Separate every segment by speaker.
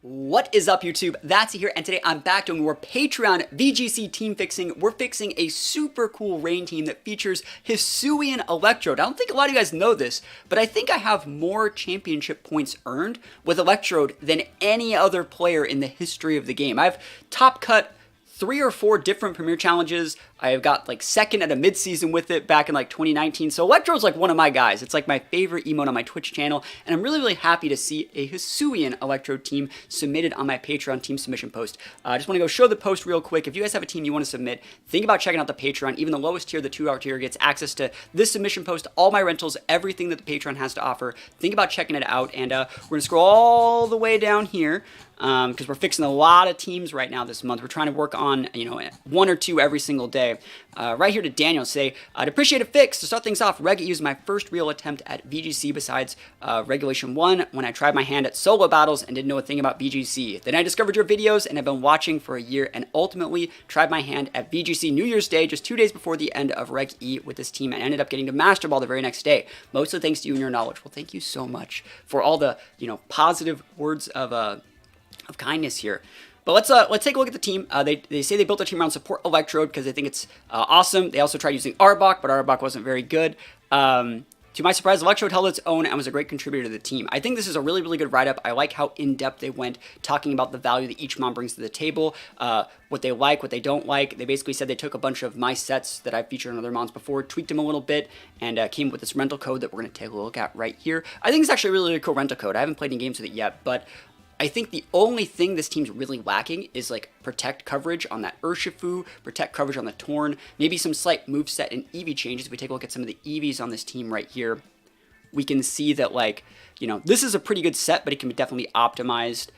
Speaker 1: What is up, YouTube? That's here, and today I'm back doing more Patreon VGC team fixing. We're fixing a super cool rain team that features Hisuian Electrode. I don't think a lot of you guys know this, but I think I have more championship points earned with Electrode than any other player in the history of the game. I've top cut 3 or 4 different Premier Challenges. I got like second at a mid-season with it back in like 2019. So Electrode's like one of my guys. It's like my favorite emote on my Twitch channel. And I'm really, really happy to see a Hisuian Electrode team submitted on my Patreon team submission post. I just want to go show the post real quick. If you guys have a team you want to submit, think about checking out the Patreon. Even the lowest tier, the 2-hour tier, gets access to this submission post, all my rentals, everything that the Patreon has to offer. Think about checking it out. And we're going to scroll all the way down here, because we're fixing a lot of teams right now this month. We're trying to work on, 1 or 2 every single day. Right here to Daniel say, I'd appreciate a fix. To start things off, Reg used my first real attempt at VGC besides Regulation 1 when I tried my hand at solo battles and didn't know a thing about VGC. Then I discovered your videos and have been watching for a year and ultimately tried my hand at VGC New Year's Day just 2 days before the end of Reg E with this team and ended up getting to Master Ball the very next day. Mostly thanks to you and your knowledge. Well, thank you so much for all the, positive words of kindness here. But let's take a look at the team. They say they built their team around support Electrode because they think it's awesome. They also tried using Arbok, but Arbok wasn't very good. To my surprise, Electrode held its own and was a great contributor to the team. I think this is a really, really good write-up. I like how in-depth they went, talking about the value that each mom brings to the table, what they like, what they don't like. They basically said they took a bunch of my sets that I've featured on other moms before, tweaked them a little bit, and came up with this rental code that we're going to take a look at right here. I think it's actually a really, really cool rental code. I haven't played any games with it yet, but I think the only thing this team's really lacking is like protect coverage on that Urshifu, protect coverage on the Torn, maybe some slight moveset and EV changes. If we take a look at some of the EVs on this team right here, we can see that this is a pretty good set, but it can be definitely optimized.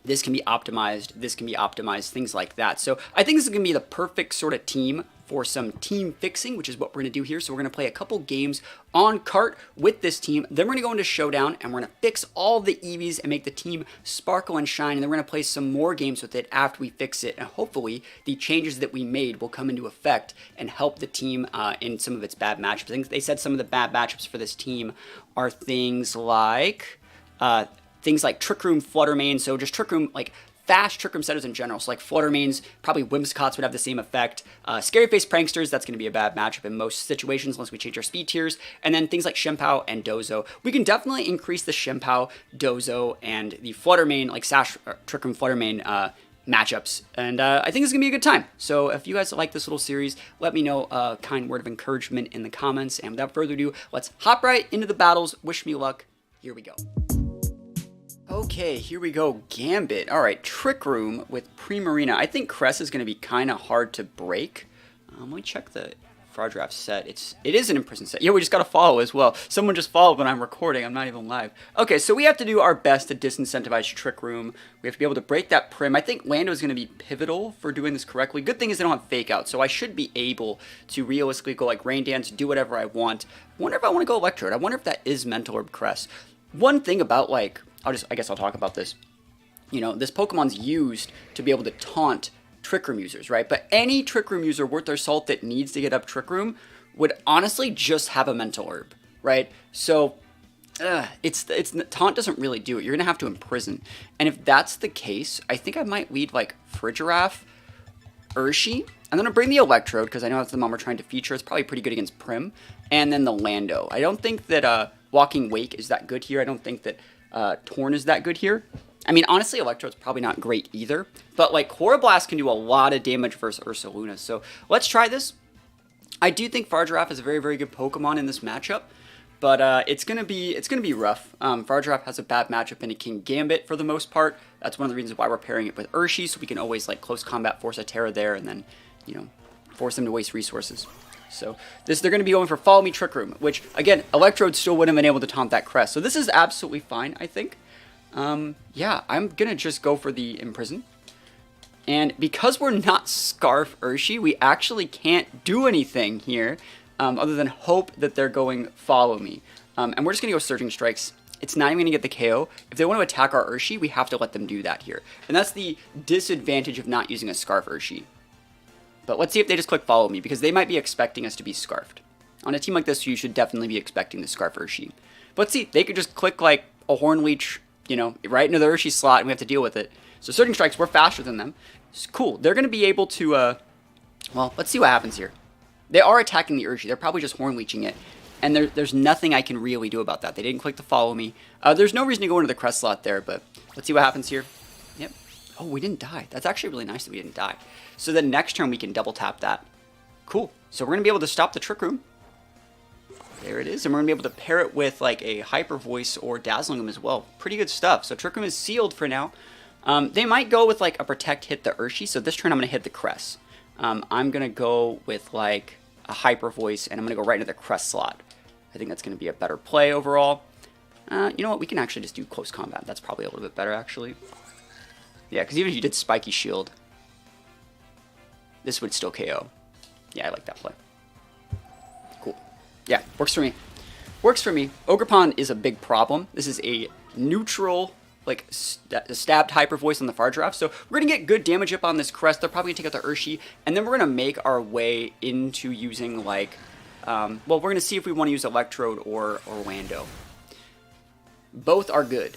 Speaker 1: This can be optimized, this can be optimized, things like that. So I think this is going to be the perfect sort of team for some team fixing, which is what we're going to do here. So we're going to play a couple games on cart with this team. Then we're going to go into Showdown, and we're going to fix all the EVs and make the team sparkle and shine. And then we're going to play some more games with it after we fix it. And hopefully the changes that we made will come into effect and help the team in some of its bad matchups. I think they said some of the bad matchups for this team are things like Trick Room, Flutter Mane. So just Trick Room, fast Trick Room setters in general. So like Flutter Manes, probably Whimsicots would have the same effect. Scary Face Pranksters, that's going to be a bad matchup in most situations unless we change our speed tiers. And then things like Shimpao and Dozo. We can definitely increase the Shimpao, Dozo, and the Flutter Mane, like Sash Trick Room Flutter Mane matchups. And I think it's going to be a good time. So if you guys like this little series, let me know a kind word of encouragement in the comments. And without further ado, let's hop right into the battles. Wish me luck. Here we go. Okay, here we go, Gambit. All right, Trick Room with Primarina. I think Cress is going to be kind of hard to break. Let me check the Fraudraft set. It is an imprisoned set. Yeah, we just got to follow as well. Someone just followed when I'm recording. I'm not even live. Okay, so we have to do our best to disincentivize Trick Room. We have to be able to break that Prim. I think Lando is going to be pivotal for doing this correctly. Good thing is they don't have Fake Out, so I should be able to realistically go like Rain Dance, do whatever I want. I wonder if I want to go Electrode. I wonder if that is Mental Orb Cress. One thing about I guess I'll talk about this. This Pokemon's used to be able to taunt Trick Room users, right? But any Trick Room user worth their salt that needs to get up Trick Room would honestly just have a Mental Herb, right? So, taunt doesn't really do it. You're gonna have to imprison. And if that's the case, I think I might lead like Frigiraf, Urshi. I'm gonna bring the Electrode because I know that's the mom we're trying to feature. It's probably pretty good against Prim. And then the Lando. I don't think that Walking Wake is that good here. I don't think that Torn is that good here. I mean, honestly, Electrode's probably not great either. But, Chloroblast can do a lot of damage versus Ursaluna. So, let's try this. I do think Fargiraf is a very, very good Pokemon in this matchup. But it's gonna be rough. Fargiraf has a bad matchup into King Gambit for the most part. That's one of the reasons why we're pairing it with Urshi. So, we can always, close combat force a Terra there and then, force them to waste resources. So they're going to be going for Follow Me Trick Room, which, again, Electrode still wouldn't have been able to taunt that Crest. So this is absolutely fine, I think. Yeah, I'm going to just go for the Imprison. And because we're not Scarf Urshi, we actually can't do anything here other than hope that they're going Follow Me. And we're just going to go Surging Strikes. It's not even going to get the KO. If they want to attack our Urshi, we have to let them do that here. And that's the disadvantage of not using a Scarf Urshi. But let's see if they just click Follow Me, because they might be expecting us to be Scarfed. On a team like this, you should definitely be expecting the Scarf Urshi. But let's see, they could just click like a Horn Leech, you know, right into the Urshi slot, and we have to deal with it. So Surging Strikes, we're faster than them. It's cool. They're going to be able to, well, let's see what happens here. They are attacking the Urshi. They're probably just Horn Leeching it. And there's nothing I can really do about that. They didn't click to follow me. There's no reason to go into the Crest slot there, but let's see what happens here. Yep. Oh, we didn't die. That's actually really nice that we didn't die. So then next turn we can double tap that. Cool. So we're going to be able to stop the Trick Room. There it is. And we're going to be able to pair it with like a Hyper Voice or Dazzling Them as well. Pretty good stuff. So Trick Room is sealed for now. They might go with like a Protect, hit the Urshi. So this turn I'm going to hit the Crest. I'm going to go with like a Hyper Voice, and I'm going to go right into the Crest slot. I think that's going to be a better play overall. You know what? We can actually just do Close Combat. That's probably a little bit better, actually. Yeah, because even if you did Spiky Shield, this would still KO. Yeah, I like that play. Cool. Yeah, works for me. Works for me. Ogerpon is a big problem. This is a neutral, like, stabbed Hyper Voice on the Far Draft. So we're going to get good damage up on this Crest. They're probably going to take out the Urshi. And then we're going to make our way into using, like, well, we're going to see if we want to use Electrode or Wando. Both are good.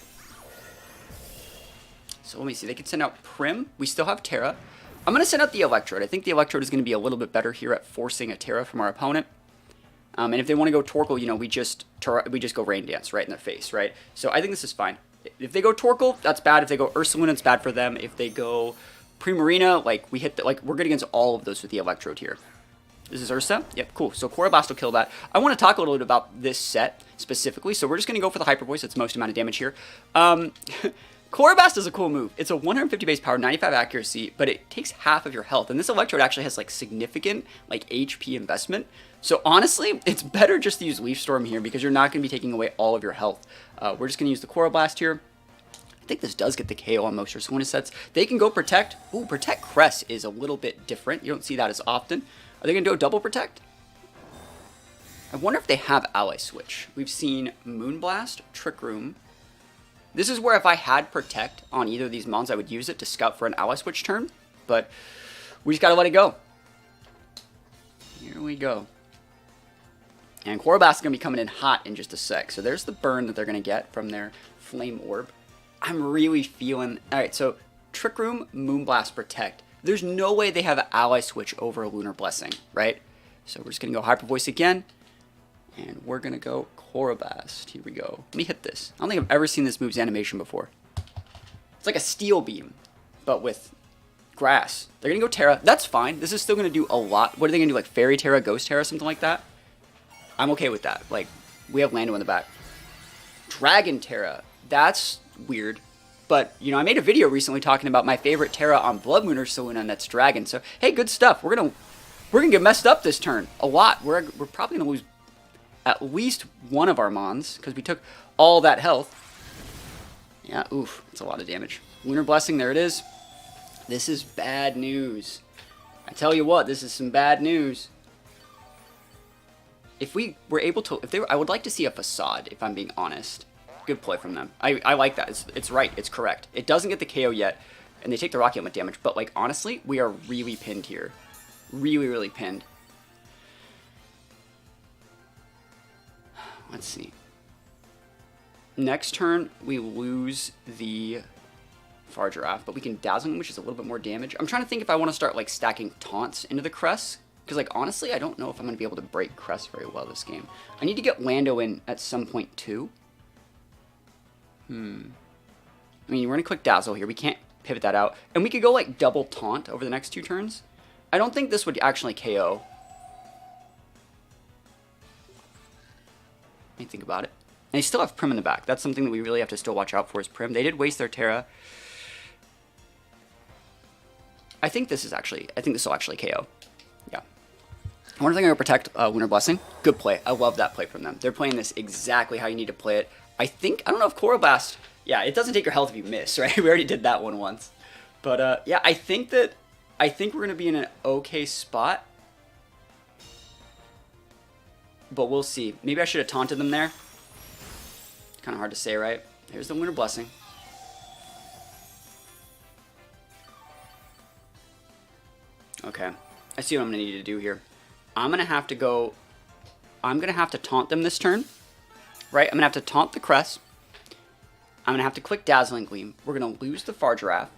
Speaker 1: So let me see. They could send out Prim. We still have Terra. I'm going to send out the Electrode. I think the Electrode is going to be a little bit better here at forcing a Terra from our opponent. And if they want to go Torkoal, you know, we just go Rain Dance right in their face, right? So I think this is fine. If they go Torkoal, that's bad. If they go Ursaluna, it's bad for them. If they go Primarina, like we hit, we're good against all of those with the Electrode here. This is Ursa? Yep, cool. So Coroblast will kill that. I want to talk a little bit about this set specifically. So we're just going to go for the Hyper Voice. It's most amount of damage here. Coroblast is a cool move. It's a 150 base power, 95 accuracy, but it takes half of your health. And this Electrode actually has like significant like HP investment. So honestly, it's better just to use Leaf Storm here because you're not going to be taking away all of your health. We're just going to use the Coroblast here. I think this does get the KO on most Ursaluna sets. They can go Protect. Ooh, Protect Crest is a little bit different. You don't see that as often. Are they going to do a double Protect? I wonder if they have Ally Switch. We've seen Moonblast, Trick Room. This is where if I had Protect on either of these mons, I would use it to scout for an Ally Switch turn. But we just got to let it go. Here we go. And Coroblast is going to be coming in hot in just a sec. So there's the burn that they're going to get from their Flame Orb. I'm really feeling... Alright, so Trick Room, Moonblast, Protect. There's no way they have an Ally Switch over a Lunar Blessing, right? So we're just going to go Hyper Voice again. And we're going to go Coroblast. Here we go. Let me hit this. I don't think I've ever seen this move's animation before. It's like a Steel Beam, but with grass. They're going to go Terra. That's fine. This is still going to do a lot. What are they going to do, like Fairy Terra, Ghost Terra, something like that? I'm okay with that. Like, we have Lando in the back. Dragon Terra. That's weird. But, you know, I made a video recently talking about my favorite Terra on Blood Moon Ursaluna, and that's Dragon. So, hey, good stuff. We're gonna get messed up this turn. A lot. We're probably going to lose at least one of our mons, because we took all that health. Yeah, oof. That's a lot of damage. Lunar Blessing, there it is. This is bad news. I tell you what, this is some bad news. If we were able to... I would like to see a Facade, if I'm being honest. Good play from them. I like that. It's right. It's correct. It doesn't get the KO yet, and they take the Rocky Helmet damage. But, like, honestly, we are really pinned here. Really, really pinned. Let's see. Next turn, we lose the Far Giraffe, but we can Dazzle him, which is a little bit more damage. I'm trying to think if I want to start, like, stacking taunts into the Crest. Because, like, honestly, I don't know if I'm going to be able to break Crest very well this game. I need to get Lando in at some point, too. I mean, we're going to click Dazzle here. We can't pivot that out. And we could go, like, double Taunt over the next 2 turns. I don't think this would actually KO. Let me think about it. And they still have Prim in the back. That's something that we really have to still watch out for is Prim. They did waste their Terra. I think this will actually KO. Yeah. I wonder if they're going to Protect Lunar Blessing. Good play. I love that play from them. They're playing this exactly how you need to play it. I don't know if Coroblast, yeah, it doesn't take your health if you miss, right? We already did that one once. But, yeah, I think we're going to be in an okay spot. But we'll see. Maybe I should have taunted them there. Kind of hard to say, right? Here's the Lunar Blessing. Okay. I see what I'm going to need to do here. I'm going to have to taunt them this turn. Right? I'm going to have to taunt the Crest. I'm going to have to click Dazzling Gleam. We're going to lose the Far Giraffe.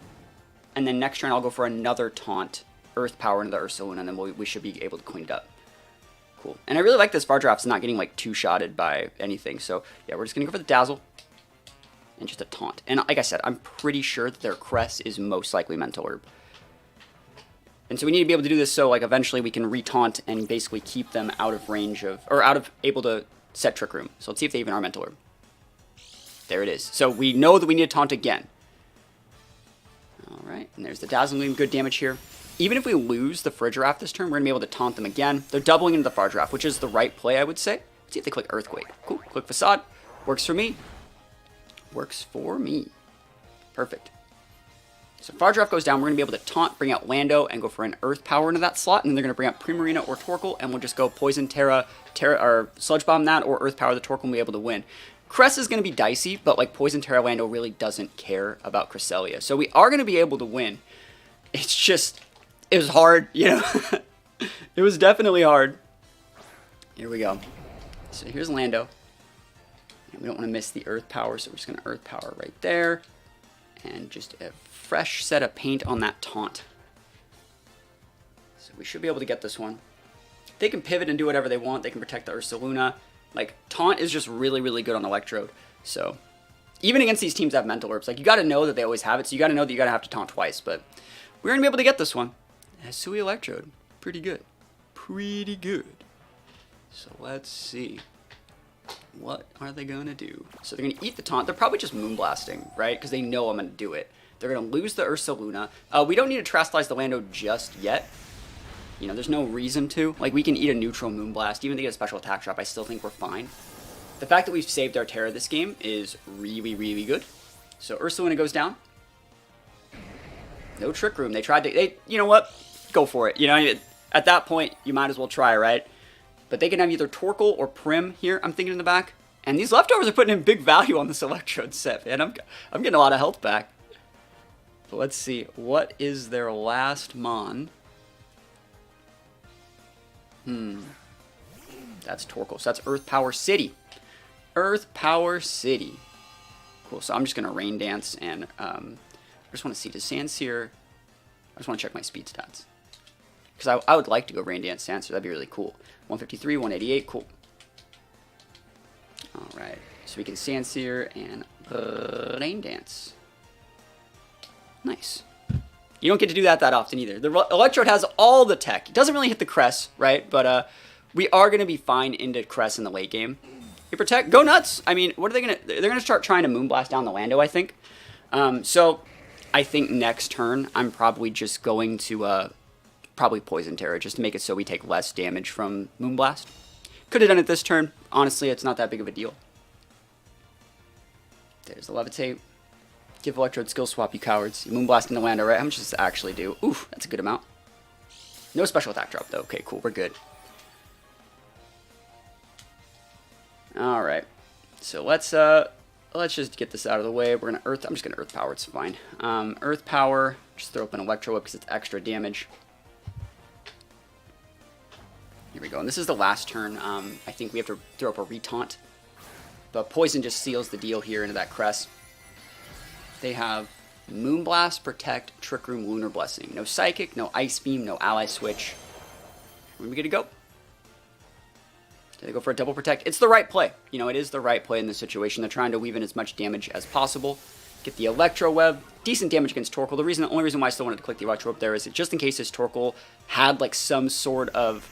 Speaker 1: And then next turn, I'll go for another taunt, Earth Power into the Ursaluna, and then we should be able to clean it up. Cool. And I really like this Far Giraffe's not getting, like, two-shotted by anything. So, yeah, we're just going to go for the Dazzle. And just a taunt. And like I said, I'm pretty sure that their crest is most likely Mental Herb. And so we need to be able to do this so, like, eventually we can re-taunt and basically keep them out of range of, or out of, able to set Trick Room. So let's see if they even are Mental Herb. There it is. So we know that we need to taunt again. Alright, and there's the Dazzling Gleam, good damage here. Even if we lose the Frigiraffe this turn, we're going to be able to taunt them again. They're doubling into the Far Giraffe, which is the right play, I would say. Let's see if they click Earthquake. Cool, click Facade. Works for me. Works for me. Perfect. So Far Giraffe goes down, we're going to be able to taunt, bring out Lando, and go for an Earth Power into that slot, and then they're going to bring out Primarina or Torkoal, and we'll just go Poison, Terra, or Sludge Bomb that, or Earth Power the Torkoal, and be able to win. Crest is going to be dicey, but like Poison, Terra, Lando really doesn't care about Cresselia, so we are going to be able to win. It's just, it was hard, you know? It was definitely hard. Here we go. So here's Lando. And we don't want to miss the Earth Power, so we're just going to Earth Power right there. And just a fresh set of paint on that taunt. So we should be able to get this one. They can pivot and do whatever they want. They can protect the Ursaluna. Like, taunt is just really, really good on Electrode. So, even against these teams that have Mental Herbs, like, you got to know that they always have it. So you got to know that you got to have to taunt twice. But we're going to be able to get this one. Hisuian Electrode. Pretty good. Pretty good. So let's see. What are they going to do? So they're going to eat the taunt. They're probably just Moonblasting, right? Because they know I'm going to do it. They're going to lose the Ursaluna. We don't need to Terastallize the Lando just yet. You know, there's no reason to. Like, we can eat a neutral Moonblast. Even if they get a special attack drop, I still think we're fine. The fact that we've saved our Terra this game is really, really good. So Ursaluna goes down. No Trick Room. They tried to... you know what? Go for it. You know, at that point, you might as well try, right? But they can have either Torkoal or Prim here, I'm thinking in the back. And these leftovers are putting in big value on this Electrode set, man. I'm getting a lot of health back. But let's see. What is their last Mon? That's Torkoal. So that's Earth Power City. Earth Power City. Cool. So I'm just going to Rain Dance and I just want to see, does Sandsear... I just want to check my speed stats. Because I would like to go Rain Dance Sandsear. That'd be really cool. 153, 188, cool. Alright, so we can Sandsear and Rain Dance. Nice. You don't get to do that often either. The Electrode has all the tech. It doesn't really hit the crest, right? But we are going to be fine into crest in the late game. You protect, go nuts. I mean, what are they going to... They're going to start trying to Moonblast down the Lando, I think. So, I think next turn, I'm probably just going to... probably Poison Terra, just to make it so we take less damage from Moonblast. Could have done it this turn. Honestly, it's not that big of a deal. There's the Levitate. Give Electrode Skill Swap, you cowards. You Moonblast in the Lando, right? How much does it actually do? Oof, that's a good amount. No special attack drop, though. Okay, cool. We're good. Alright. So let's just get this out of the way. We're gonna Earth... I'm just gonna Earth Power. It's fine. Earth Power. Just throw up an Electrode because it's extra damage. Here we go, and this is the last turn. I think we have to throw up a retaunt. But Poison just seals the deal here into that crest. They have Moonblast, Protect, Trick Room, Lunar Blessing. No Psychic, no Ice Beam, no Ally Switch. Where are we good to go? Did they go for a double Protect? It's the right play. You know, it is the right play in this situation. They're trying to weave in as much damage as possible. Get the Electro Web. Decent damage against Torkoal. The only reason why I still wanted to click the Electro Web there is that just in case this Torkoal had like some sort of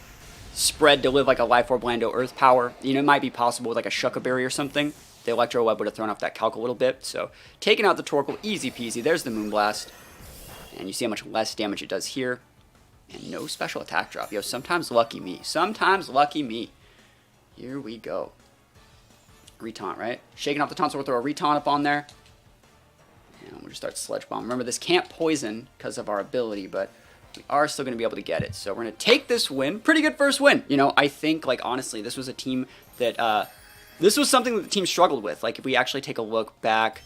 Speaker 1: spread to live like a Life Orb Lando Earth Power. You know, it might be possible with like a Shuckaberry or something. The Electro Web would have thrown off that calc a little bit. So, taking out the Torkoal, easy peasy. There's the Moonblast. And you see how much less damage it does here. And no special attack drop. Yo, sometimes lucky me. Sometimes lucky me. Here we go. Retaunt, right? Shaking off the taunt, so we'll throw a retaunt up on there. And we'll just start Sludge Bomb. Remember, this can't poison because of our ability, but we are still going to be able to get it. So we're going to take this win. Pretty good first win. You know, I think, like, honestly, this was a team that, this was something that the team struggled with. Like, if we actually take a look back,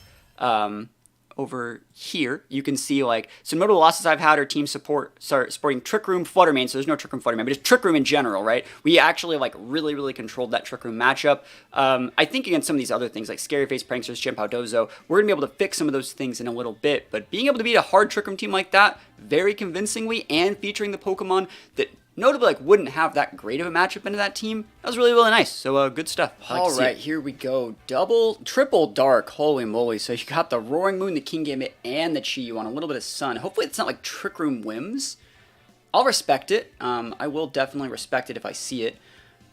Speaker 1: over here, you can see like some notable losses I've had are team supporting Trick Room, Flutter Mane. So there's no Trick Room, Flutter Mane, but just Trick Room in general, right? We actually like really controlled that Trick Room matchup. I think against some of these other things like Scary Face, Pranksters, Chimpow Dozo, we're gonna be able to fix some of those things in a little bit. But being able to beat a hard Trick Room team like that very convincingly and featuring the Pokemon that notably like wouldn't have that great of a matchup into that team, that was really nice. So good stuff. All right, here we go. Triple dark. Holy moly. So you got the Roaring Moon, the King Gambit, and the Chi-Yu on a little bit of sun. Hopefully it's not like Trick Room whims. I'll respect it. I will definitely respect it if I see it.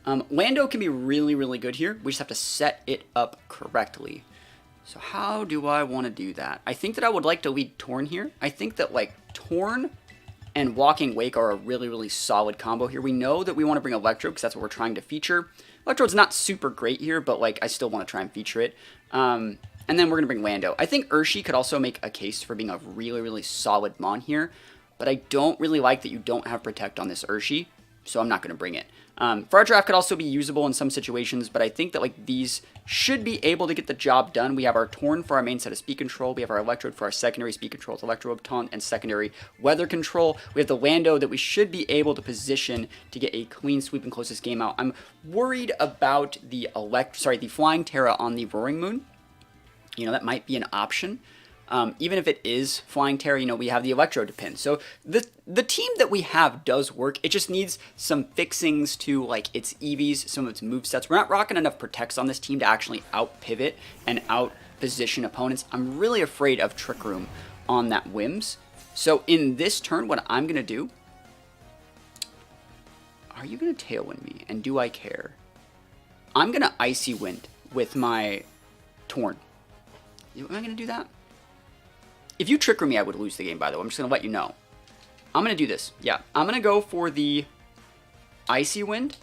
Speaker 1: Lando can be really good here. We just have to set it up correctly. So how do I want to do that? I think that I would like to lead Torn here. I think that like Torn and Walking Wake are a really solid combo here. We know that we want to bring Electrode because that's what we're trying to feature. Electrode's not super great here, but like I still want to try and feature it. And then we're going to bring Lando. I think Urshi could also make a case for being a really solid Mon here, but I don't really like that you don't have Protect on this Urshi, so I'm not going to bring it. For our draft could also be usable in some situations, but I think that like these should be able to get the job done. We have our Torn for our main set of speed control. We have our Electrode for our secondary speed control. It's Electrode, Taunt, and secondary weather control. We have the Lando that we should be able to position to get a clean sweep and close this game out. I'm worried about the Flying Terra on the Roaring Moon. You know, that might be an option. Even if it is Flying Terra, you know, we have the Electrode to pin. So the team that we have does work. It just needs some fixings to like its EVs, some of its movesets. We're not rocking enough Protects on this team to actually out pivot and out position opponents. I'm really afraid of Trick Room on that Whims. So in this turn, what I'm gonna do? Are you gonna Tailwind me? And do I care? I'm gonna Icy Wind with my Torn. Am I gonna do that? If you Trick Room me, I would lose the game, by the way. I'm just going to let you know. I'm going to do this. Yeah, I'm going to go for the Icy Wind.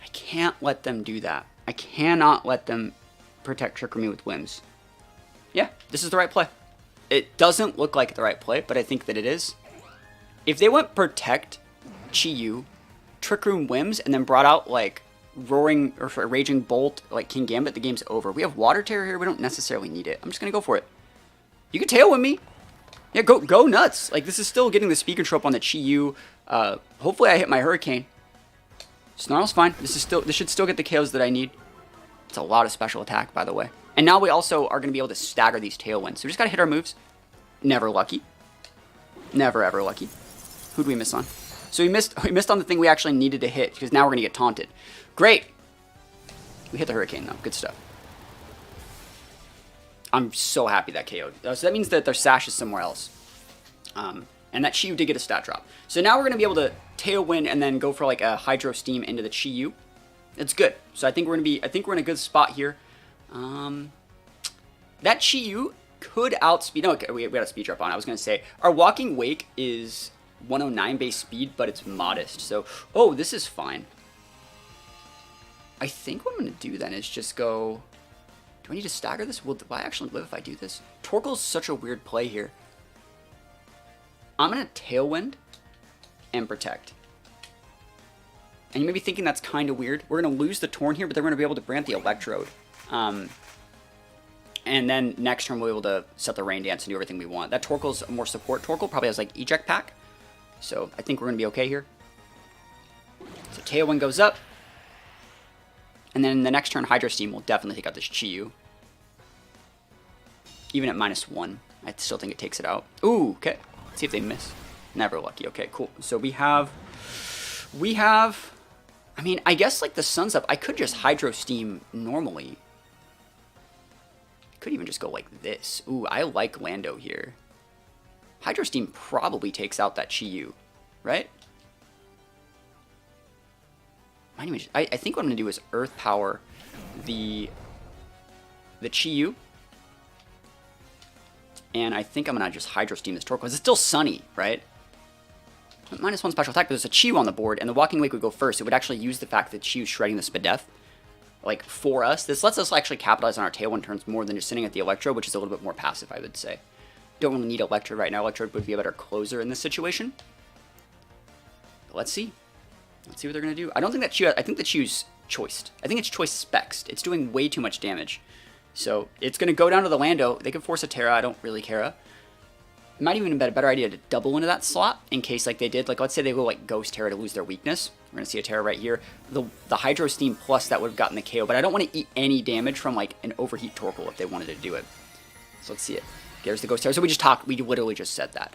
Speaker 1: I can't let them do that. I cannot let them Protect Trick Room me with Whims. Yeah, this is the right play. It doesn't look like the right play, but I think that it is. If they went Protect, Chi-Yu, Trick Room Whims, and then brought out, like, Roaring or Raging Bolt like King Gambit, the game's over. We have Water Terror here. We don't necessarily need it. I'm just gonna go for it. You can Tailwind me. Yeah, go nuts. Like this is still getting the speed control up on the Chi-Yu. Hopefully I hit my Hurricane. Snarl's fine. This should still get the KOs that I need. It's a lot of special attack, by the way. And now we also are gonna be able to stagger these Tailwinds. So we just gotta hit our moves. Never lucky. Never ever lucky. Who'd we miss on? So we missed on the thing we actually needed to hit because now we're gonna get taunted. Great. We hit the Hurricane, though. Good stuff. I'm so happy that KO'd. So that means that their Sash is somewhere else. And that Chi-Yu did get a stat drop. So now we're going to be able to Tailwind and then go for like a Hydro Steam into the Chi-Yu. It's good. So I think we're in a good spot here. That Chi-Yu could outspeed. No, okay, we got a speed drop on. I was going to say our Walking Wake is 109 base speed, but it's modest. So, oh, this is fine. I think what I'm going to do then is just go... Do I need to stagger this? Will I actually live if I do this? Torkoal's such a weird play here. I'm going to Tailwind and Protect. And you may be thinking that's kind of weird. We're going to lose the Torn here, but then we're going to be able to grant the Electrode. And then next turn we'll be able to set the Rain Dance and do everything we want. That Torkoal's more support. Torkoal probably has like Eject Pack. So I think we're going to be okay here. So Tailwind goes up. And then the next turn, Hydro Steam will definitely take out this Chi-Yu. Even at -1, I still think it takes it out. Ooh, okay. Let's see if they miss. Never lucky. Okay, cool. So we have, I mean, I guess like the sun's up. I could just Hydro Steam normally. I could even just go like this. Ooh, I like Lando here. Hydro Steam probably takes out that Chi-Yu, right? I think what I'm going to do is Earth Power the Chi-Yu. And I think I'm going to just Hydro Steam this Torkoal, because it's still sunny, right? -1 special attack, but there's a Chi-Yu on the board, and the Walking Wake would go first. It would actually use the fact that Chi-Yu's shredding the Spadef, like, for us. This lets us actually capitalize on our Tailwind turns more than just sitting at the Electrode, which is a little bit more passive, I would say. Don't really need Electrode right now. Electrode would be a better closer in this situation. But let's see. Let's see what they're going to do. I don't think that Chi-Yu... I think that Chi-Yu's choiced. I think it's choice spexed. It's doing way too much damage. So it's going to go down to the Lando. They could force a Terra. I don't really care. It might even be a better idea to double into that slot in case like they did. Like let's say they go like Ghost Terra to lose their weakness. We're going to see a Terra right here. The Hydro Steam plus that would have gotten the KO. But I don't want to eat any damage from like an Overheat Torkoal if they wanted to do it. So let's see it. There's the Ghost Terra. So we literally just said that.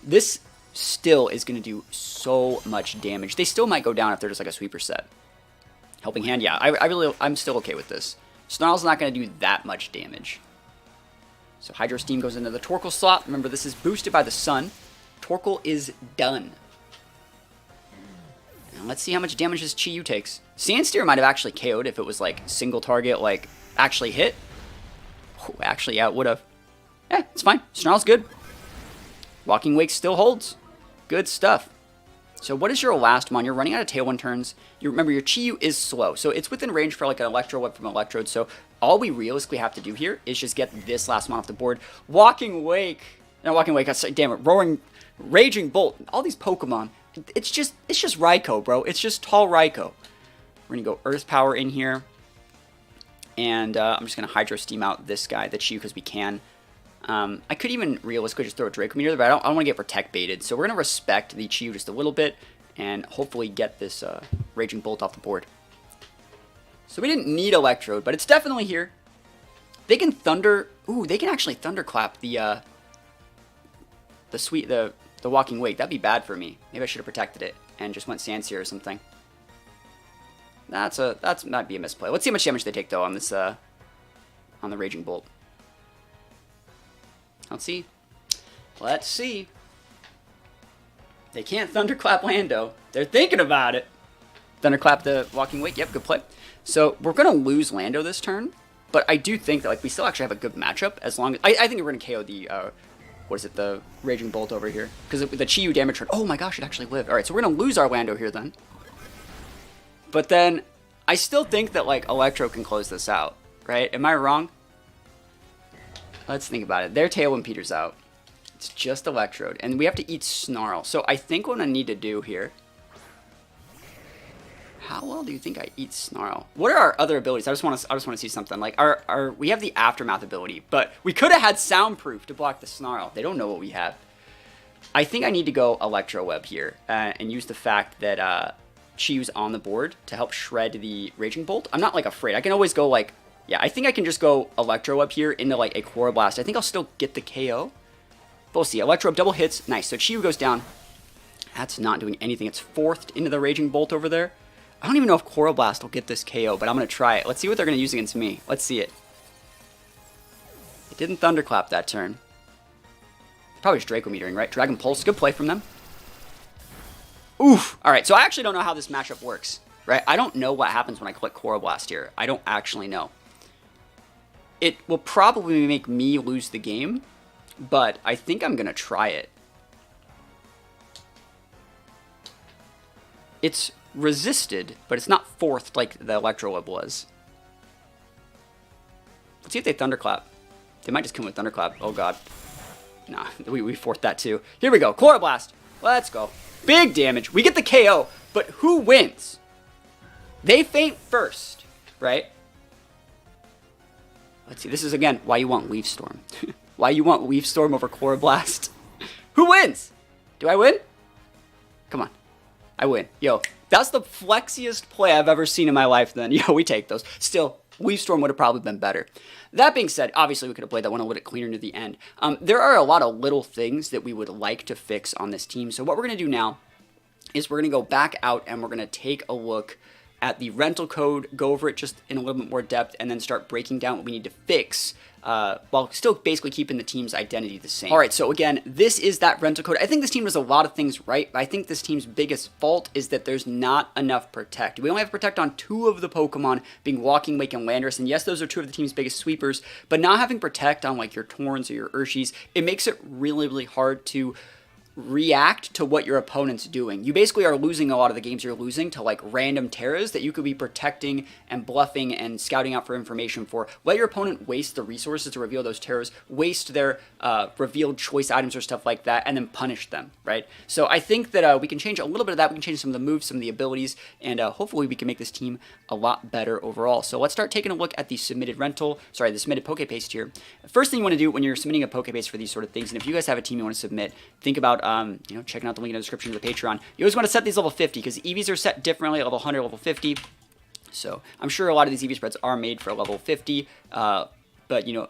Speaker 1: This still is going to do so much damage. They still might go down if they're just like a sweeper set. Helping Hand, yeah. I'm still okay with this. Snarl's not going to do that much damage. So Hydro Steam goes into the Torkoal slot. Remember, this is boosted by the sun. Torkoal is done. Now let's see how much damage this Chi-Yu takes. Sandsteer might have actually KO'd if it was like single target, like actually hit. Oh, actually, yeah, it would have. Yeah, it's fine. Snarl's good. Walking Wake still holds. Good stuff. So what is your last mon? You're running out of Tailwind turns. You remember your Chi-Yu is slow, so it's within range for like an Electro Web from Electrode. So all we realistically have to do here is just get this last mon off the board. Walking Wake. No, Walking Wake. Damn it. Raging Bolt. All these Pokemon. It's just Raikou, bro. It's just tall Raikou. We're gonna go Earth Power in here, and I'm just gonna Hydro Steam out this guy, the Chi-Yu, because we can. I could even realistically just throw a Draco Meteor, but I don't want to get Protect baited. So we're going to respect the Chi-Yu just a little bit and hopefully get this Raging Bolt off the board. So we didn't need Electrode, but it's definitely here. They can Thunder... Ooh, they can actually Thunderclap the Walking Wake. That'd be bad for me. Maybe I should have protected it and just went Sandseer or something. That might be a misplay. Let's see how much damage they take, though, on this on the Raging Bolt. Let's see. Let's see. They can't Thunderclap Lando. They're thinking about it. Thunderclap the Walking Wake. Yep, good play. So we're going to lose Lando this turn, but I do think that like we still actually have a good matchup as long as... I think we're going to KO the... what is it? The Raging Bolt over here. Because the Chi-Yu damage turn... Oh my gosh, it actually lived. Alright, so we're going to lose our Lando here then. But then I still think that like Electro can close this out. Right? Am I wrong? Let's think about it. Their Tailwind peters out. It's just Electrode. And we have to eat Snarl. So I think what I need to do here... How well do you think I eat Snarl? What are our other abilities? I just want to see something. Like we have the Aftermath ability, but we could have had Soundproof to block the Snarl. They don't know what we have. I think I need to go Electro Web here and use the fact that Chi-Yu's on the board to help shred the Raging Bolt. I'm not like afraid. I can always go like... Yeah, I think I can just go Electro up here into like a Chloroblast. I think I'll still get the KO. But we'll see. Electro up, double hits. Nice. So Chi-Yu goes down. That's not doing anything. It's forced into the Raging Bolt over there. I don't even know if Chloroblast will get this KO, but I'm going to try it. Let's see what they're going to use against me. Let's see it. It didn't Thunderclap that turn. Probably just Draco Metering, right? Dragon Pulse. Good play from them. Oof. All right, so I actually don't know how this matchup works, right? I don't know what happens when I click Chloroblast here. I don't actually know. It will probably make me lose the game, but I think I'm going to try it. It's resisted, but it's not forced like the Electro Web was. Let's see if they Thunderclap. They might just come with Thunderclap. Oh, God. Nah, we forced that too. Here we go. Chloroblast. Let's go. Big damage. We get the KO, but who wins? They faint first, right? Let's see. This is, again, why you want Leaf Storm. Why you want Leaf Storm over Chloroblast. Who wins? Do I win? Come on. I win. Yo, that's the flexiest play I've ever seen in my life then. Yo, we take those. Still, Leaf Storm would have probably been better. That being said, obviously we could have played that one a little bit cleaner near the end. There are a lot of little things that we would like to fix on this team. So what we're going to do now is we're going to go back out and we're going to take a look at the rental code, go over it just in a little bit more depth, and then start breaking down what we need to fix while still basically keeping the team's identity the same. All right, so again, this is that rental code. I think this team does a lot of things right, but I think this team's biggest fault is that there's not enough Protect. We only have Protect on 2 of the Pokemon, being Walking Wake and Landorus, and yes, those are 2 of the team's biggest sweepers, but not having Protect on like your Torns or your Urshis, it makes it really, really hard to react to what your opponent's doing. You basically are losing a lot of the games you're losing to like random terras that you could be protecting and bluffing and scouting out for information for. Let your opponent waste the resources to reveal those terras, waste their revealed choice items or stuff like that, and then punish them, right? So I think that we can change a little bit of that. We can change some of the moves, some of the abilities, and hopefully we can make this team a lot better overall. So let's start taking a look at the submitted the submitted poke paste here. First thing you want to do when you're submitting a poke paste for these sort of things, and if you guys have a team you want to submit, think about checking out the link in the description of the Patreon. You always want to set these level 50 because EVs are set differently at level 100, level 50. So I'm sure a lot of these EV spreads are made for level 50, but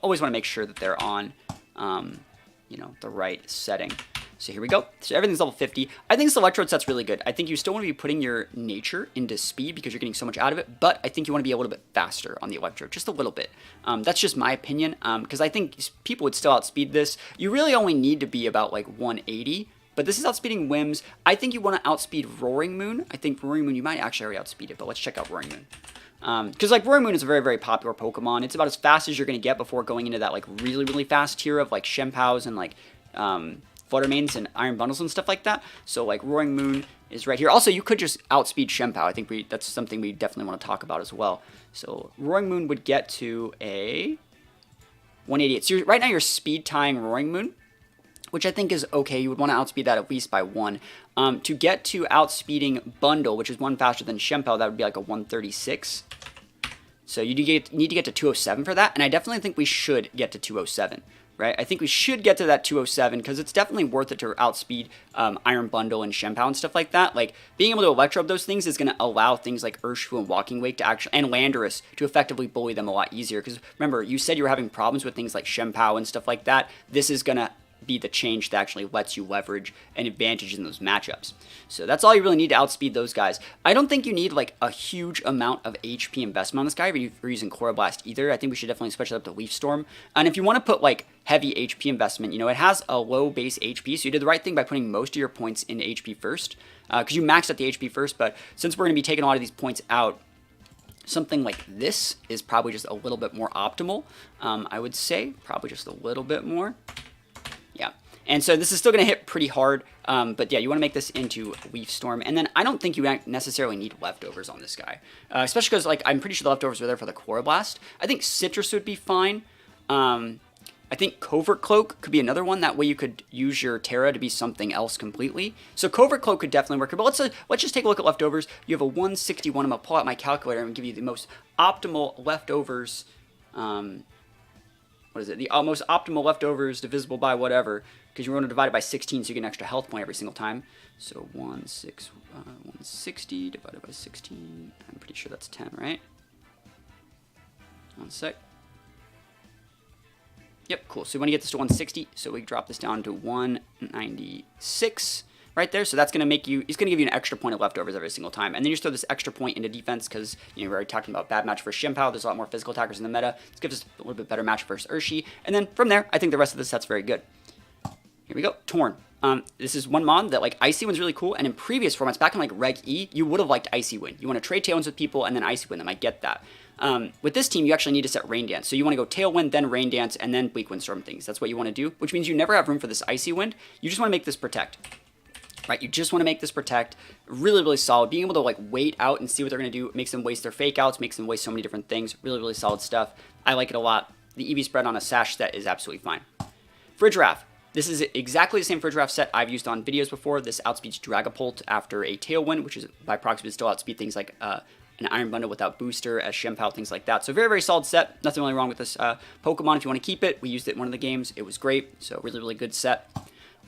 Speaker 1: always want to make sure that they're on the right setting. So here we go. So everything's level 50. I think this Electrode set's really good. I think you still want to be putting your nature into speed because you're getting so much out of it, but I think you want to be a little bit faster on the Electrode, just a little bit. That's just my opinion, because I think people would still outspeed this. You really only need to be about like 180, but this is outspeeding Whims. I think you want to outspeed Roaring Moon. I think Roaring Moon, you might actually already outspeed it, but let's check out Roaring Moon. Because like Roaring Moon is a very, very popular Pokemon. It's about as fast as you're going to get before going into that like really, really fast tier of like Shenpaos and like Fluttermanes and Iron Bundles and stuff like that. So like Roaring Moon is right here. Also, you could just outspeed Shenpao. I think that's something we definitely want to talk about as well. So Roaring Moon would get to a 188. So right now you're speed tying Roaring Moon, which I think is okay. You would want to outspeed that at least by 1. To get to outspeeding Bundle, which is 1 faster than Shenpao, that would be like a 136. So you need to get to 207 for that, and I definitely think we should get to 207. Right? I think we should get to that 207 because it's definitely worth it to outspeed Iron Bundle and Shenpao and stuff like that. Like being able to Electrode those things is going to allow things like Urshifu and Walking Wake to actually, and Landorus to effectively bully them a lot easier. Because remember, you said you were having problems with things like Shenpao and stuff like that. This is going to be the change that actually lets you leverage an advantage in those matchups. So that's all you really need to outspeed those guys. I don't think you need like a huge amount of HP investment on this guy if you're using Chloroblast either. I think we should definitely switch it up to Leaf Storm. And if you want to put like heavy HP investment, it has a low base HP, so you did the right thing by putting most of your points into HP first, because you maxed out the HP first, but since we're going to be taking a lot of these points out, something like this is probably just a little bit more optimal, I would say, probably just a little bit more. Yeah, and so this is still going to hit pretty hard, but yeah, you want to make this into Leaf Storm, and then I don't think you necessarily need leftovers on this guy, especially because like I'm pretty sure the leftovers were there for the Chloroblast. I think Citrus would be fine. I think Covert Cloak could be another one. That way you could use your Terra to be something else completely. So Covert Cloak could definitely work. But let's just take a look at leftovers. You have a 161. I'm going to pull out my calculator and give you the most optimal leftovers. What is it? The most optimal leftovers divisible by whatever. Because you're going to divide it by 16 so you get an extra health point every single time. So 160 divided by 16. I'm pretty sure that's 10, right? One sec. Yep, cool. So we want to get this to 160, so we drop this down to 196 right there. So that's going to make you, it's going to give you an extra point of leftovers every single time. And then you just throw this extra point into defense because, we're already talking about bad match for Shenpao. There's a lot more physical attackers in the meta. This gives us a little bit better match versus Urshi. And then from there, I think the rest of the set's very good. Here we go, Torn. This is one mod that, like, Icy Wind's really cool, and in previous formats, back in, like, Reg E, you would have liked Icy Wind. You want to trade Tailwinds with people and then Icy Wind them. I get that. With this team, you actually need to set Rain Dance. So you want to go Tailwind, then Rain Dance, and then Bleak Windstorm things. That's what you want to do, which means you never have room for this Icy Wind. You just want to make this Protect. Right? You just want to make this Protect really, really solid. Being able to, like, wait out and see what they're going to do makes them waste their Fake Outs, makes them waste so many different things. Really, really solid stuff. I like it a lot. The EV spread on a Sash set is absolutely fine. Frigiraf. This is exactly the same Frigiraf set I've used on videos before. This outspeeds Dragapult after a Tailwind, which is by proxy would still outspeed things like an Iron Bundle without Booster, as Shenpao, things like that. So very, very solid set. Nothing really wrong with this Pokemon. If you want to keep it, we used it in one of the games. It was great. So really, really good set.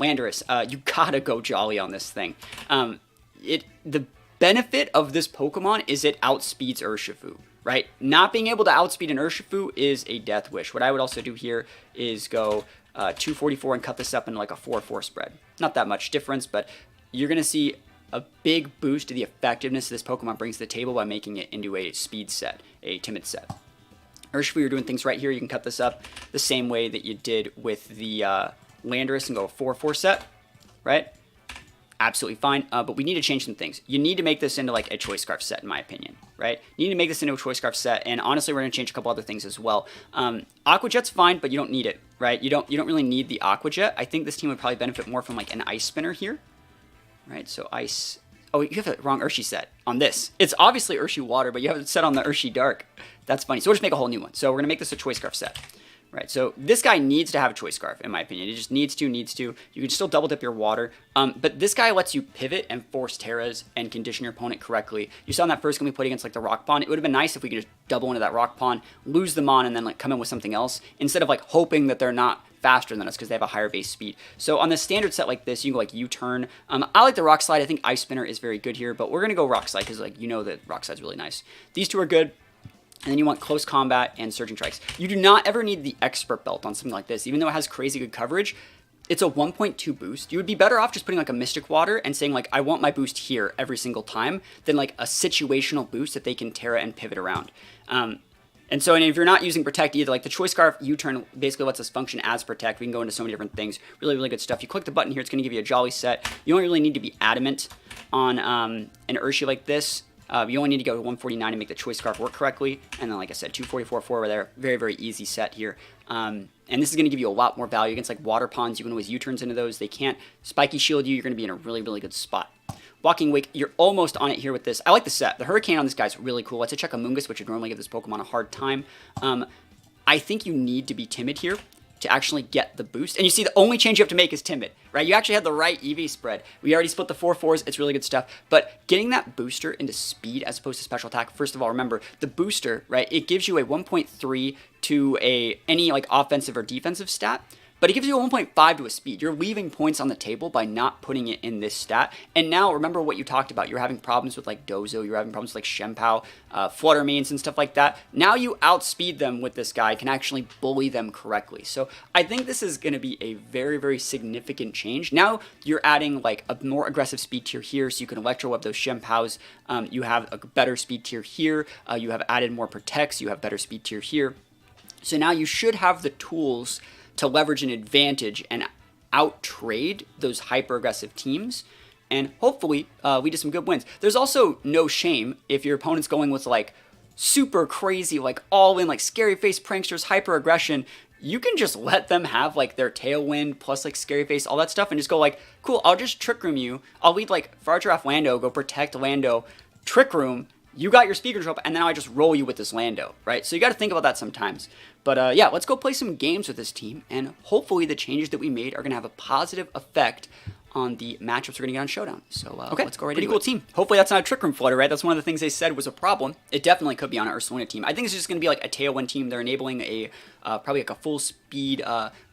Speaker 1: Landorus, you gotta go Jolly on this thing. The benefit of this Pokemon is it outspeeds Urshifu, right? Not being able to outspeed an Urshifu is a death wish. What I would also do here is go 244 and cut this up into like a 4-4 spread. Not that much difference, but you're going to see a big boost to the effectiveness this Pokemon brings to the table by making it into a speed set, a timid set. Urshifu, you're doing things right here. You can cut this up the same way that you did with the Landorus and go 4-4 set, right? absolutely fine, but we need to change some things. You need to make this into like a Choice Scarf set, in my opinion, right? You need to make this into a Choice Scarf set, and honestly, we're going to change a couple other things as well. Aqua Jet's fine, but you don't need it, right? You don't really need the Aqua Jet. I think this team would probably benefit more from like an Ice Spinner here, right? So Ice... Oh, you have the wrong Urshi set on this. It's obviously Urshi Water, but you have it set on the Urshi Dark. That's funny. So we'll just make a whole new one. So we're going to make this a Choice Scarf set. Right, so this guy needs to have a Choice Scarf, in my opinion. It just needs to. You can still double dip your water, but this guy lets you pivot and force Terras and condition your opponent correctly. You saw in that first game we played against like the Rock Pawn. It would have been nice if we could just double into that Rock Pawn, lose them on, and then like come in with something else, instead of like hoping that they're not faster than us because they have a higher base speed. So on the standard set like this, you can go like U-turn. I like the Rock Slide. I think Ice Spinner is very good here, but we're going to go Rock Slide because like you know that Rock Slide's really nice. These two are good. And then you want Close Combat and Surging Strikes. You do not ever need the Expert Belt on something like this. Even though it has crazy good coverage, it's a 1.2 boost. You would be better off just putting like a Mystic Water and saying like, I want my boost here every single time, than like a situational boost that they can Terra and pivot around. And if you're not using Protect either, like the Choice Scarf U-turn basically lets us function as Protect. We can go into so many different things. Really, really good stuff. You click the button here, it's going to give you a Jolly set. You only really need to be adamant on an Urshi like this. You only need to go to 149 to make the Choice Scarf work correctly. And then, like I said, 244 forward there. Very, very easy set here. And this is going to give you a lot more value against like Water Ponds. You can always U-turns into those. They can't Spiky Shield you. You're going to be in a really, really good spot. Walking Wake, you're almost on it here with this. I like the set. The Hurricane on this guy's really cool. Let's check Amoonguss, which would normally give this Pokemon a hard time. I think you need to be timid here to actually get the boost. And you see the only change you have to make is timid, right? You actually had the right EV spread. We already split the 4/4s. It's really good stuff. But getting that booster into speed as opposed to special attack, first of all, remember, the booster, right, it gives you a 1.3 to any like offensive or defensive stat. But it gives you a 1.5 to a speed. You're leaving points on the table by not putting it in this stat. And now, remember what you talked about. You're having problems with like Dozo. You're having problems with like Shenpao, Flutter Mains, and stuff like that. Now you outspeed them with this guy, can actually bully them correctly. So I think this is going to be a very, very significant change. Now you're adding like a more aggressive speed tier here, so you can Electro Web those Shenpaos. You have a better speed tier here. You have added more Protects. You have better speed tier here. So now you should have the tools to leverage an advantage and out-trade those hyper-aggressive teams, and hopefully lead to some good wins. There's also no shame if your opponent's going with like super crazy, like all-in, like Scary Face Pranksters, hyper-aggression. You can just let them have like their Tailwind plus like Scary Face, all that stuff, and just go like, cool, I'll just Trick Room you. I'll lead like Fargiraffe Lando, go Protect Lando, Trick Room, you got your speed control, and then I just roll you with this Lando, right? So you got to think about that sometimes. But yeah, let's go play some games with this team, and hopefully the changes that we made are going to have a positive effect on the matchups we're going to get on Showdown. So okay, let's go right into it. Pretty cool team. Hopefully that's not a Trick Room Flutter, right? That's one of the things they said was a problem. It definitely could be on an Ursaluna team. I think it's just going to be like a Tailwind team. They're enabling a probably like a full speed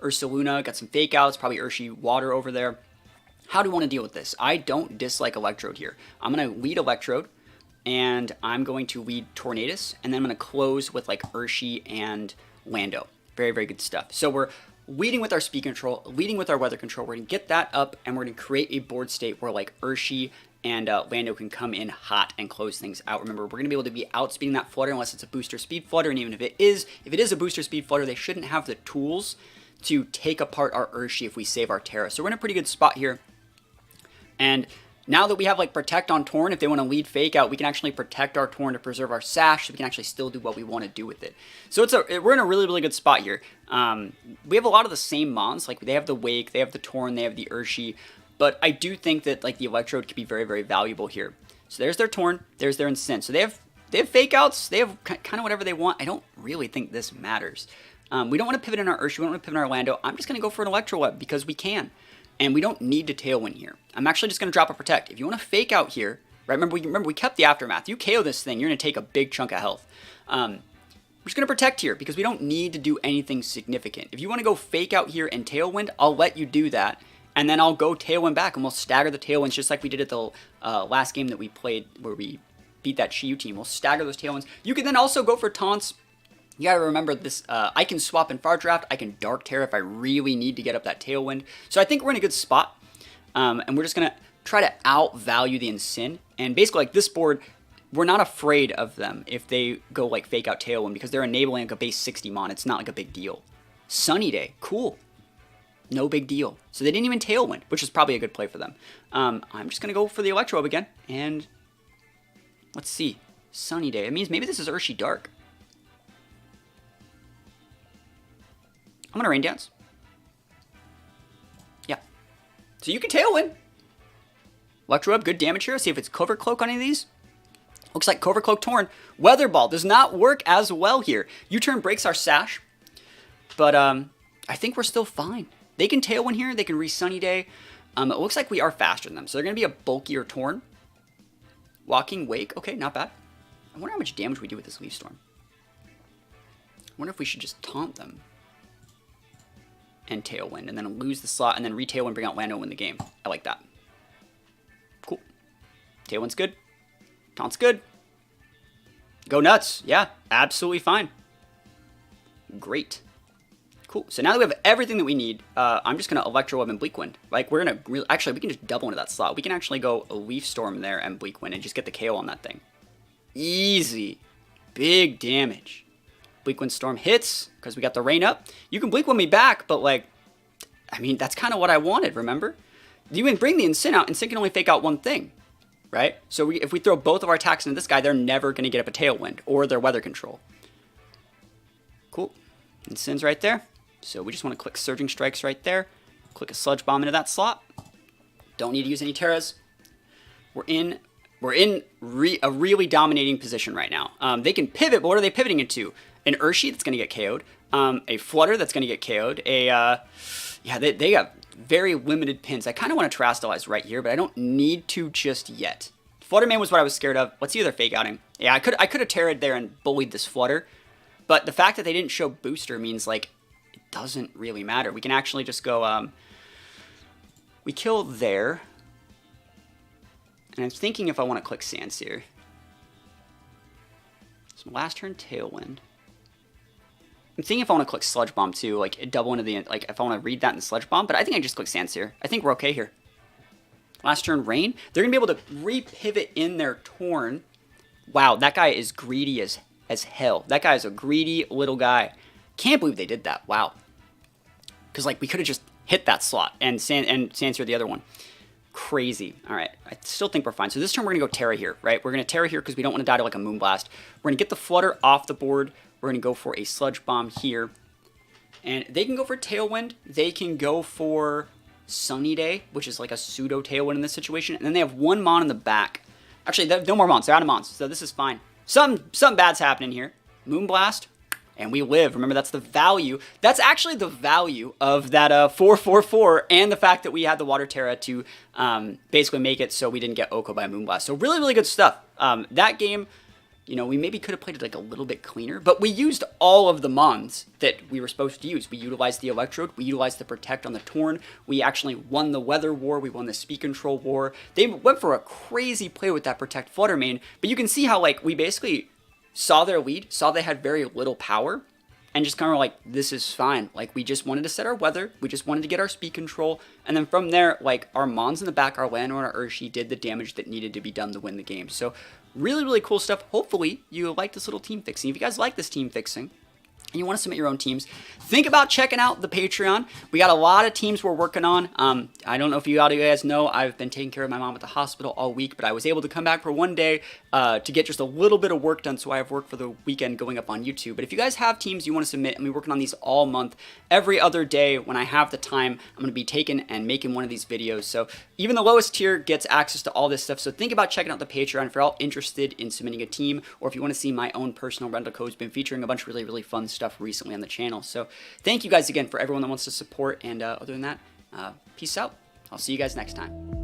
Speaker 1: Ursaluna. Got some fake outs, probably Urshi Water over there. How do we want to deal with this? I don't dislike Electrode here. I'm going to lead Electrode, and I'm going to lead Tornadus, and then I'm going to close with like Urshi and Lando. Very, very good stuff. So we're leading with our speed control, leading with our weather control. We're going to get that up, and we're going to create a board state where like Urshi and Lando can come in hot and close things out. Remember, we're going to be able to be outspeeding that Flutter unless it's a booster speed Flutter, and even if it is a booster speed Flutter, they shouldn't have the tools to take apart our Urshi if we save our Terra. So we're in a pretty good spot here. And now that we have like Protect on Torn, if they want to lead Fake Out, we can actually protect our Torn to preserve our Sash, so we can actually still do what we want to do with it. So we're in a really, really good spot here. We have a lot of the same mons, like they have the Wake, they have the Torn, they have the Urshi, but I do think that like the Electrode could be very, very valuable here. So there's their Torn, there's their Incent. So they have Fake Outs, they have kind of whatever they want. I don't really think this matters. We don't want to pivot in our Urshi, we don't want to pivot in our Lando. I'm just going to go for an Electro Web because we can. And we don't need to Tailwind here. I'm actually just going to drop a Protect. If you want to Fake Out here, right? Remember we kept the Aftermath. You KO this thing, you're going to take a big chunk of health. We're just going to Protect here because we don't need to do anything significant. If you want to go Fake Out here and Tailwind, I'll let you do that. And then I'll go Tailwind back, and we'll stagger the Tailwinds just like we did at the last game that we played where we beat that Shiyu team. We'll stagger those Tailwinds. You can then also go for Taunts. You gotta remember this, I can swap in Fargiraffe, I can Dark Terror if I really need to get up that Tailwind. So I think we're in a good spot, and we're just gonna try to outvalue the Incin. And basically like this board, we're not afraid of them if they go like Fake Out Tailwind because they're enabling like a base 60 mon. It's not like a big deal. Sunny Day, cool. No big deal. So they didn't even Tailwind, which is probably a good play for them. I'm just going to go for the Electrode again. And let's see. Sunny Day. It means maybe this is Urshi Dark. I'm going to Rain Dance. Yeah. So you can Tailwind. Electrode, good damage here. See if it's Covert Cloak on any of these. Looks like Covert Cloak Torn. Weather Ball does not work as well here. U-turn breaks our Sash. But I think we're still fine. They can Tailwind here. They can re-Sunny Day. It looks like we are faster than them. So they're going to be a bulkier Torn. Walking Wake. Okay, not bad. I wonder how much damage we do with this Leaf Storm. I wonder if we should just taunt them. And Tailwind. And then lose the slot. And then re-Tailwind, bring out Lando, win the game. I like that. Cool. Tailwind's good. Taunt's good. Go nuts. Yeah, absolutely fine. Great. Cool. So now that we have everything that we need, I'm just going to Electro Web and Bleak Wind. Like, we're going to... Actually, we can just double into that slot. We can actually go a Leaf Storm there and Bleak Wind and just get the KO on that thing. Easy. Big damage. Bleak Wind Storm hits because we got the rain up. You can Bleak Wind me back, but, like... I mean, that's kind of what I wanted, remember? You can bring the Incin out, Incin can only fake out one thing. Right? So if we throw both of our attacks into this guy, they're never going to get up a Tailwind or their weather control. Cool. Incin's right there. So we just want to click Surging Strikes right there. Click a Sludge Bomb into that slot. Don't need to use any Terras. We're in a really dominating position right now. They can pivot, but what are they pivoting into? An Urshi that's going to get KO'd. A Flutter that's going to get KO'd. They got very limited pins. I kind of want to Terastallize right here, but I don't need to just yet. Flutterman was what I was scared of. Let's see if they're fake outing. Yeah, I could have Terra'd there and bullied this Flutter, but the fact that they didn't show Booster means, like, it doesn't really matter. We can actually just go, we kill there, and I'm thinking if I want to click Sandsear. So last turn, Tailwind. I'm thinking if I want to click Sludge Bomb too, like double into the, like if I want to read that in Sludge Bomb, but I think I just click Sandsear. I think we're okay here. Last turn, Rain. They're going to be able to re-pivot in their Torn. Wow, that guy is greedy as hell. That guy is a greedy little guy. Can't believe they did that. Wow. Because, like, we could have just hit that slot and Sandsear the other one. Crazy. All right. I still think we're fine. So this turn, we're going to go Terra here, right? We're going to Terra here because we don't want to die to, like, a Moonblast. We're going to get the Flutter off the board. We're going to go for a Sludge Bomb here. And they can go for Tailwind. They can go for Sunny Day, which is like a pseudo Tailwind in this situation. And then they have one Mon in the back. Actually, they have no more Mons. They're out of Mons. So this is fine. Something bad's happening here. Moonblast. And we live. Remember, that's the value. That's actually the value of that 4/4/4 and the fact that we had the Water Terra to basically make it so we didn't get Oko by Moonblast. So really, really good stuff. That game... You know, we maybe could have played it like a little bit cleaner, but we used all of the Mons that we were supposed to use. We utilized the Electrode, we utilized the Protect on the Torn, we actually won the Weather War, we won the Speed Control War. They went for a crazy play with that Protect Flutter main, but you can see how, like, we basically saw their lead, saw they had very little power, and just kind of like, this is fine. Like, we just wanted to set our weather, we just wanted to get our speed control, and then from there, like, our Mons in the back, our Lando and our Urshi did the damage that needed to be done to win the game. So, really, really cool stuff. Hopefully, you like this little team fixing. If you guys like this team fixing, and you want to submit your own teams, think about checking out the Patreon. We got a lot of teams we're working on. I don't know if you guys know, I've been taking care of my mom at the hospital all week, but I was able to come back for one day to get just a little bit of work done, so I have work for the weekend going up on YouTube. But if you guys have teams you want to submit, and we're working on these all month, every other day when I have the time, I'm going to be taking and making one of these videos. So even the lowest tier gets access to all this stuff. So think about checking out the Patreon if you're all interested in submitting a team, or if you want to see my own personal rental codes. Been featuring a bunch of really, really fun stuff recently on the channel. So thank you guys again for everyone that wants to support, and other than that, peace out. I'll see you guys next time.